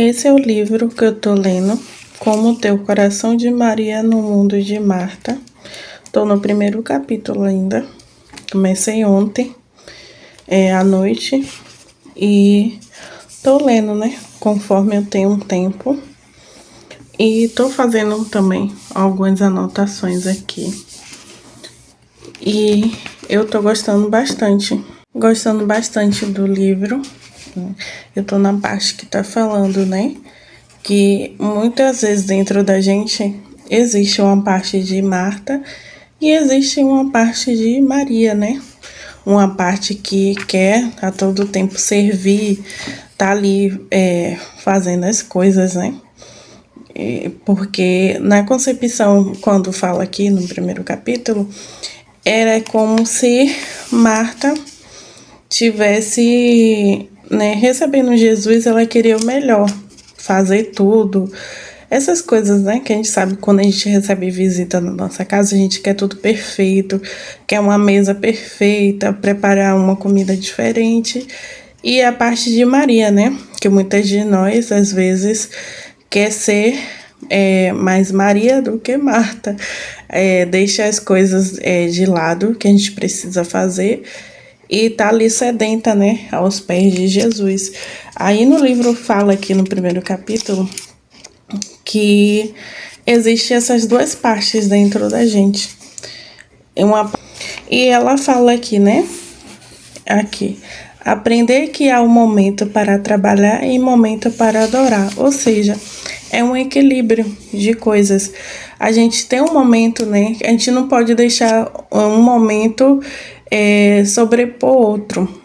Esse é o livro que eu tô lendo, Como Ter o Coração de Maria no Mundo de Marta. Tô no primeiro capítulo ainda. Comecei ontem, à noite, e tô lendo, né? Conforme eu tenho um tempo. E tô fazendo também algumas anotações aqui. E eu tô gostando bastante do livro. Eu tô na parte que tá falando, né? Que muitas vezes dentro da gente existe uma parte de Marta e existe uma parte de Maria, né? Uma parte que quer a todo tempo servir, tá ali fazendo as coisas, né? Porque na concepção, quando fala aqui no primeiro capítulo, era como se Marta tivesse, né, recebendo Jesus, ela queria o melhor, fazer tudo. Essas coisas, né, que a gente sabe quando a gente recebe visita na nossa casa, a gente quer tudo perfeito, quer uma mesa perfeita, preparar uma comida diferente. E a parte de Maria, né, que muitas de nós, às vezes, quer ser mais Maria do que Marta. Deixa as coisas de lado que a gente precisa fazer e tá ali sedenta, né, aos pés de Jesus. Aí no livro fala aqui no primeiro capítulo que existe essas duas partes dentro da gente. E ela fala aqui, né, aqui, aprender que há um momento para trabalhar e um momento para adorar, ou seja, é um equilíbrio de coisas. A gente tem um momento, né, a gente não pode deixar um momento sobrepor outro.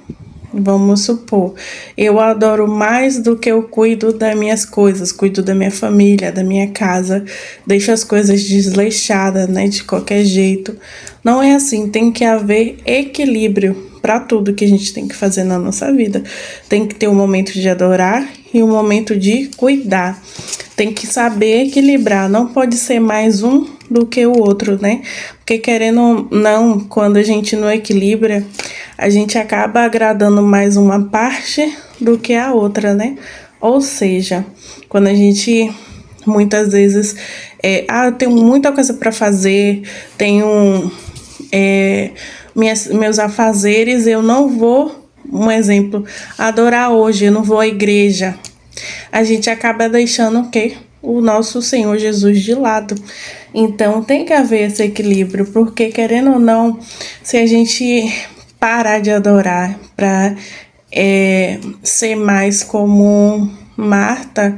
Vamos supor, eu adoro mais do que eu cuido das minhas coisas, cuido da minha família, da minha casa, deixo as coisas desleixadas, né, de qualquer jeito. Não é assim, tem que haver equilíbrio para tudo que a gente tem que fazer na nossa vida. Tem que ter um momento de adorar e um momento de cuidar. Tem que saber equilibrar, não pode ser mais um do que o outro, né? Porque querendo ou não, quando a gente não equilibra, a gente acaba agradando mais uma parte do que a outra, né? Ou seja, quando a gente muitas vezes eu tenho muita coisa para fazer, tenho meus afazeres, eu não vou, um exemplo, adorar hoje, eu não vou à igreja. A gente acaba deixando o quê? O nosso Senhor Jesus de lado. Então tem que haver esse equilíbrio, porque querendo ou não, se a gente parar de adorar para ser mais como Marta,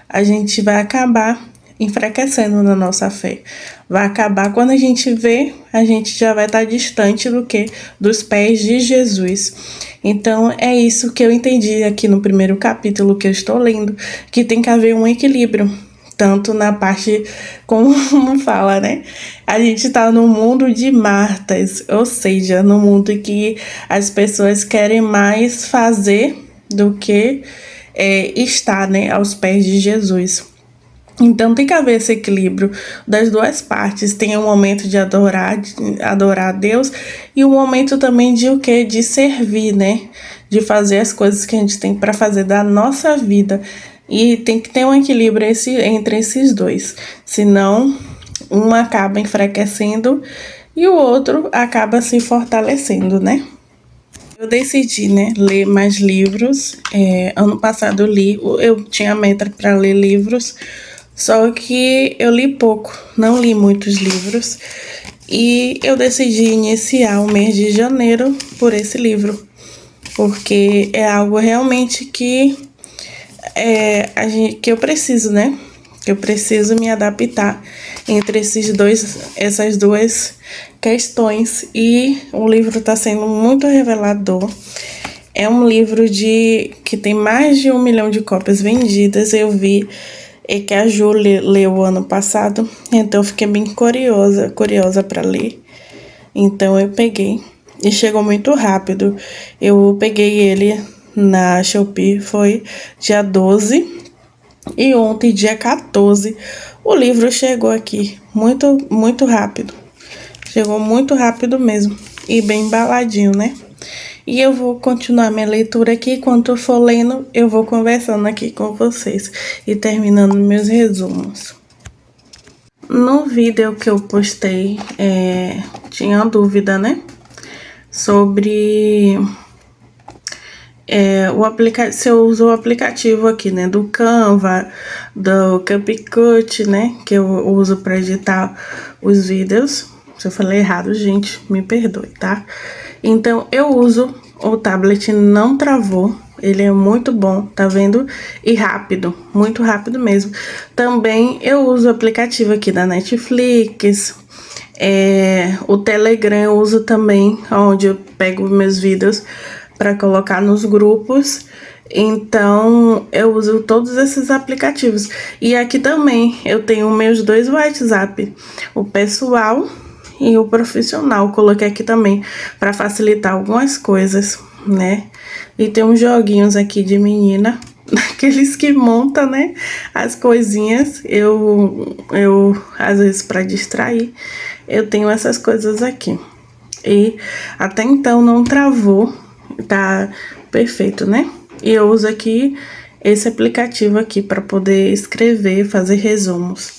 a gente vai acabar enfraquecendo na nossa fé. Vai acabar quando a gente vê, a gente já vai estar distante do que? Dos pés de Jesus. Então é isso que eu entendi aqui no primeiro capítulo que eu estou lendo, que tem que haver um equilíbrio, tanto na parte, como fala, né? A gente tá no mundo de Martas, ou seja, no mundo que as pessoas querem mais fazer do que estar, né, aos pés de Jesus. Então tem que haver esse equilíbrio das duas partes. Tem um momento de adorar a Deus e um momento também de o quê? De servir, né? De fazer as coisas que a gente tem para fazer da nossa vida. E tem que ter um equilíbrio entre esses dois. Senão, um acaba enfraquecendo e o outro acaba se fortalecendo, né? Eu decidi, né, ler mais livros. Ano passado eu tinha meta para ler livros, só que eu li pouco, não li muitos livros. E eu decidi iniciar o mês de janeiro por esse livro, porque é algo realmente que que eu preciso, né? Que eu preciso me adaptar entre essas duas questões. E o livro está sendo muito revelador. É um livro que tem mais de 1 milhão de cópias vendidas. Eu vi que a Ju leu ano passado, então eu fiquei bem curiosa para ler. Então eu peguei e chegou muito rápido. Eu peguei ele na Shopee, foi dia 12 e ontem, dia 14, o livro chegou aqui muito rápido. Chegou muito rápido mesmo e bem embaladinho, né? E eu vou continuar minha leitura aqui. Enquanto eu for lendo, eu vou conversando aqui com vocês e terminando meus resumos. No vídeo que eu postei, tinha dúvida, né? Sobre se eu uso o aplicativo aqui, né? Do Canva, do CapCut, né? Que eu uso para editar os vídeos. Se eu falei errado, gente, me perdoe, tá? Então, eu uso o tablet, não travou. Ele é muito bom, tá vendo? E rápido, muito rápido mesmo. Também eu uso o aplicativo aqui da Netflix. O Telegram eu uso também, onde eu pego meus vídeos para colocar nos grupos. Então, eu uso todos esses aplicativos. E aqui também eu tenho meus 2 WhatsApp, o pessoal e o profissional. Coloquei aqui também para facilitar algumas coisas, né? E tem uns joguinhos aqui de menina, aqueles que montam, né? As coisinhas. Eu às vezes, para distrair, eu tenho essas coisas aqui. E até então não travou, tá perfeito, né? E eu uso aqui esse aplicativo aqui para poder escrever, fazer resumos.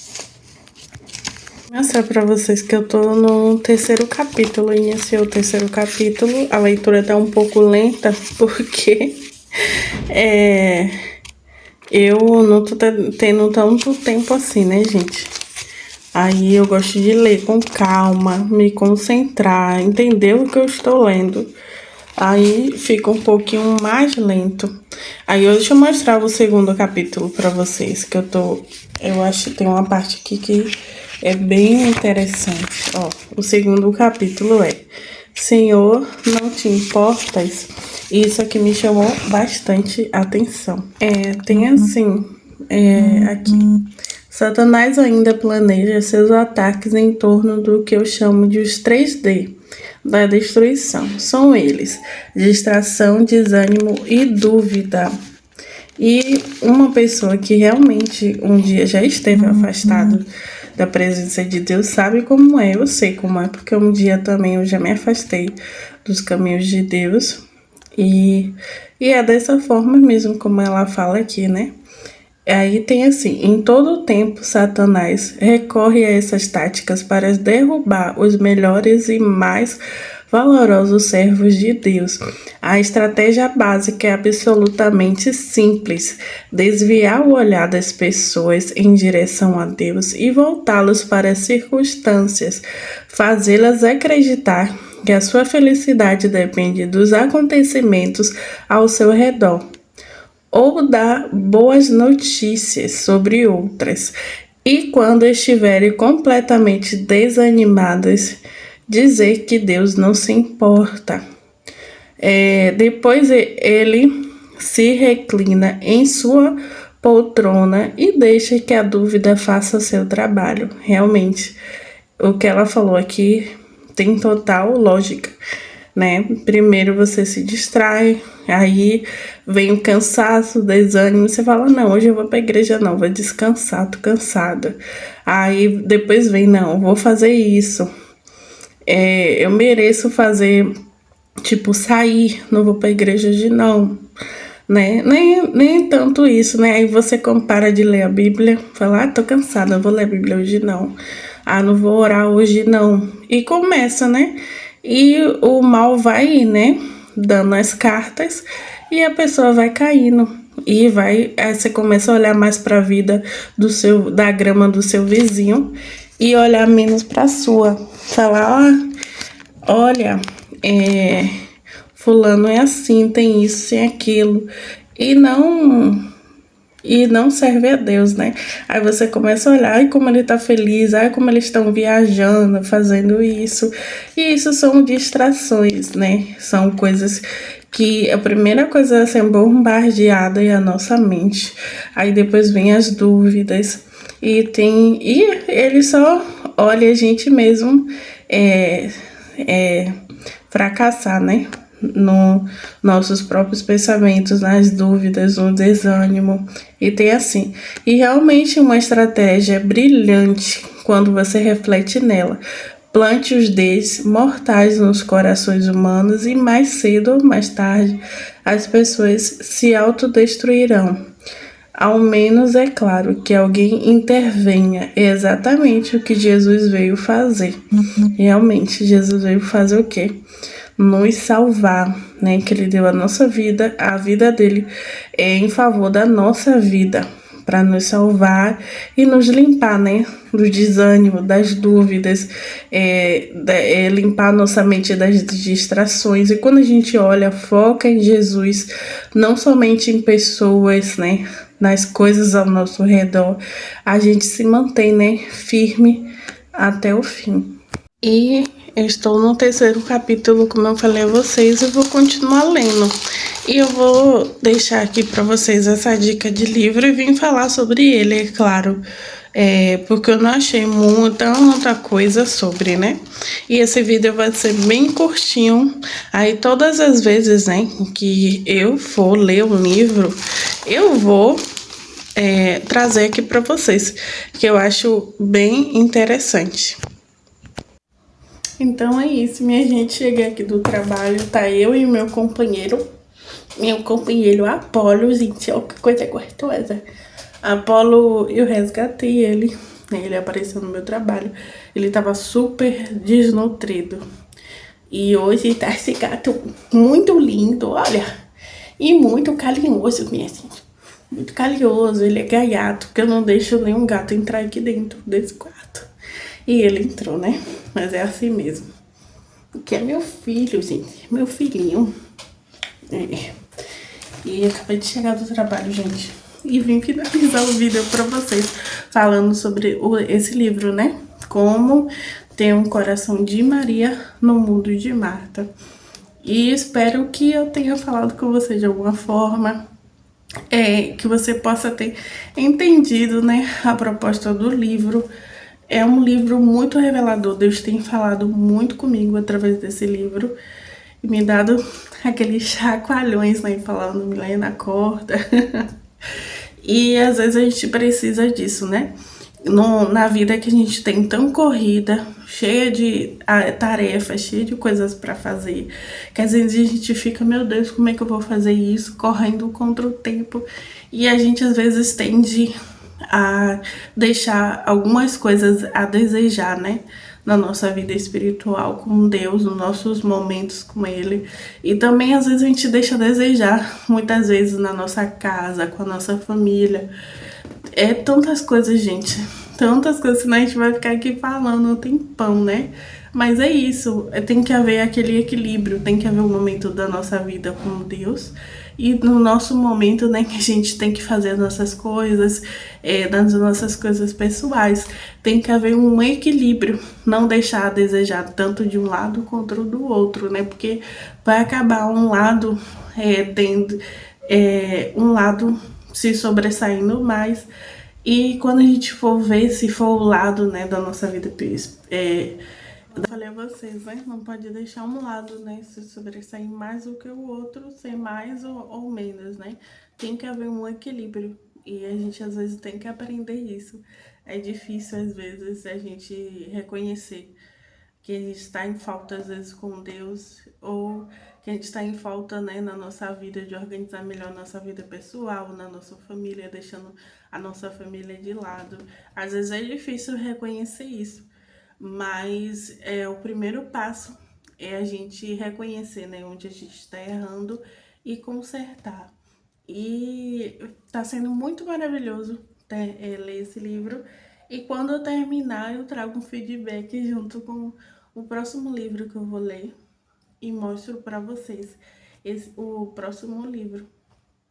Vou mostrar para vocês que eu tô no 3º capítulo, iniciei o 3º capítulo. A leitura tá um pouco lenta porque eu não tô tendo tanto tempo assim, né, gente? Aí eu gosto de ler com calma, me concentrar, entender o que eu estou lendo. Aí fica um pouquinho mais lento. Aí deixa eu mostrar o 2º capítulo pra vocês, que eu acho que tem uma parte aqui que é bem interessante. Ó, o 2º capítulo é: Senhor, não te importas? Isso aqui me chamou bastante atenção. Tem assim, aqui. Satanás ainda planeja seus ataques em torno do que eu chamo de os 3D da destruição. São eles: distração, desânimo e dúvida. E uma pessoa que realmente um dia já esteve afastado da presença de Deus sabe como é. Eu sei como é, porque um dia também eu já me afastei dos caminhos de Deus. E é dessa forma mesmo como ela fala aqui, né? Aí tem assim: em todo o tempo, Satanás recorre a essas táticas para derrubar os melhores e mais valorosos servos de Deus. A estratégia básica é absolutamente simples: desviar o olhar das pessoas em direção a Deus e voltá-los para as circunstâncias, fazê-las acreditar que a sua felicidade depende dos acontecimentos ao seu redor, ou dar boas notícias sobre outras, e quando estiverem completamente desanimadas, dizer que Deus não se importa. Depois ele se reclina em sua poltrona e deixa que a dúvida faça seu trabalho. Realmente, o que ela falou aqui tem total lógica, né? Primeiro você se distrai, aí vem o cansaço, o desânimo, você fala: não, hoje eu vou pra igreja, não, vou descansar, tô cansada. Aí depois vem: não, vou fazer isso, eu mereço fazer, tipo, sair, não vou pra igreja hoje, não, né? Nem tanto isso, né? Aí você compara de ler a Bíblia, fala: tô cansada, não vou ler a Bíblia hoje, não. Não vou orar hoje, não. E começa, né? E o mal vai, né, dando as cartas e a pessoa vai caindo. E aí você começa a olhar mais para a vida da grama do seu vizinho e olhar menos para a sua. Falar: olha, fulano é assim, tem isso, tem aquilo. E não serve a Deus, né? Aí você começa a olhar: ai, como ele tá feliz, ai, como eles estão viajando, fazendo isso. E isso são distrações, né? São coisas que a primeira coisa a ser bombardeada é a nossa mente. Aí depois vem as dúvidas. E ele só olha a gente mesmo fracassar, né? No nossos próprios pensamentos, nas dúvidas, no desânimo. E tem assim, e realmente uma estratégia brilhante quando você reflete nela, plante os mortais nos corações humanos e mais cedo ou mais tarde as pessoas se autodestruirão. Ao menos é claro que alguém intervenha. É exatamente o que Jesus veio fazer. Realmente, Jesus veio fazer o quê? Nos salvar, né? Que ele deu a nossa vida, a vida dele é em favor da nossa vida, para nos salvar e nos limpar, né? Do desânimo, das dúvidas, limpar nossa mente das distrações. E quando a gente olha, foca em Jesus, não somente em pessoas, né? Nas coisas ao nosso redor, a gente se mantém, né? Firme até o fim. E eu estou no terceiro capítulo, como eu falei a vocês, eu vou continuar lendo. E eu vou deixar aqui para vocês essa dica de livro e vim falar sobre ele, é claro. Porque eu não achei muita coisa sobre, né? E esse vídeo vai ser bem curtinho. Aí todas as vezes, né, que eu for ler um livro, eu vou trazer aqui para vocês, que eu acho bem interessante. Então é isso, minha gente. Cheguei aqui do trabalho, tá eu e meu companheiro Apolo, gente, ó, que coisa gostosa. Apolo, eu resgatei ele, né? Ele apareceu no meu trabalho. Ele tava super desnutrido. E hoje tá esse gato muito lindo, olha. E muito carinhoso, minha gente. Muito carinhoso, ele é gaiato, porque eu não deixo nenhum gato entrar aqui dentro desse quarto. E ele entrou, né? Mas é assim mesmo. Que é meu filho, gente. Meu filhinho. E acabei de chegar do trabalho, gente. E vim finalizar o vídeo pra vocês. Falando sobre esse livro, né? Como ter um coração de Maria no mundo de Marta. E espero que eu tenha falado com você de alguma forma. Que você possa ter entendido, né? A proposta do livro. É um livro muito revelador. Deus tem falado muito comigo através desse livro. E me dado aqueles chacoalhões, né? Falando, Milena, acorda. E às vezes a gente precisa disso, né? Na vida que a gente tem tão corrida, cheia de tarefas, cheia de coisas para fazer, que às vezes a gente fica, meu Deus, como é que eu vou fazer isso? Correndo contra o tempo. E a gente às vezes tende a deixar algumas coisas a desejar, né? Na nossa vida espiritual com Deus, nos nossos momentos com Ele. E também às vezes a gente deixa a desejar, muitas vezes na nossa casa, com a nossa família. É tantas coisas, gente. Tantas coisas, senão a gente vai ficar aqui falando um tempão, né? Mas é isso, tem que haver aquele equilíbrio, tem que haver um momento da nossa vida com Deus e no nosso momento, né, que a gente tem que fazer as nossas coisas, das nossas coisas pessoais. Tem que haver um equilíbrio, não deixar a desejar tanto de um lado quanto do outro, né? Porque vai acabar um lado tendo um lado se sobressaindo mais. E quando a gente for ver, se for o lado, né, da nossa vida, eu falei a vocês, né, não pode deixar um lado, né, se sobressair mais do que o outro, ser mais ou menos, né. Tem que haver um equilíbrio e a gente às vezes tem que aprender isso. É difícil às vezes a gente reconhecer que a gente está em falta às vezes com Deus, ou que a gente está em falta, né, na nossa vida, de organizar melhor a nossa vida pessoal, na nossa família, deixando a nossa família de lado. Às vezes é difícil reconhecer isso, mas o primeiro passo é a gente reconhecer, né, onde a gente está errando e consertar. E tá sendo muito maravilhoso ler esse livro. E quando eu terminar, eu trago um feedback junto com o próximo livro que eu vou ler e mostro para vocês o próximo livro,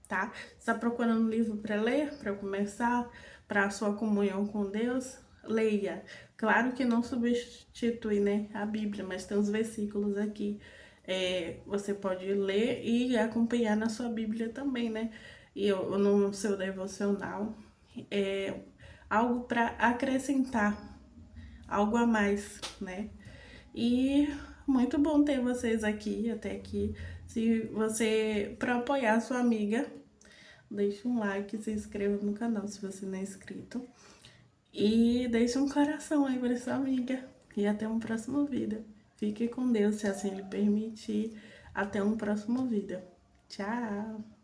tá? Você tá procurando um livro para ler, para começar, para a sua comunhão com Deus? Leia. Claro que não substitui, né, a Bíblia, mas tem os versículos aqui. Você pode ler e acompanhar na sua Bíblia também, né? E no seu devocional. Algo para acrescentar, algo a mais, né? E muito bom ter vocês aqui, até aqui. Se você, para apoiar a sua amiga, deixa um like, se inscreva no canal se você não é inscrito. E deixa um coração aí pra sua amiga. E até um próximo vídeo. Fique com Deus, se assim Ele permitir. Até um próximo vídeo. Tchau!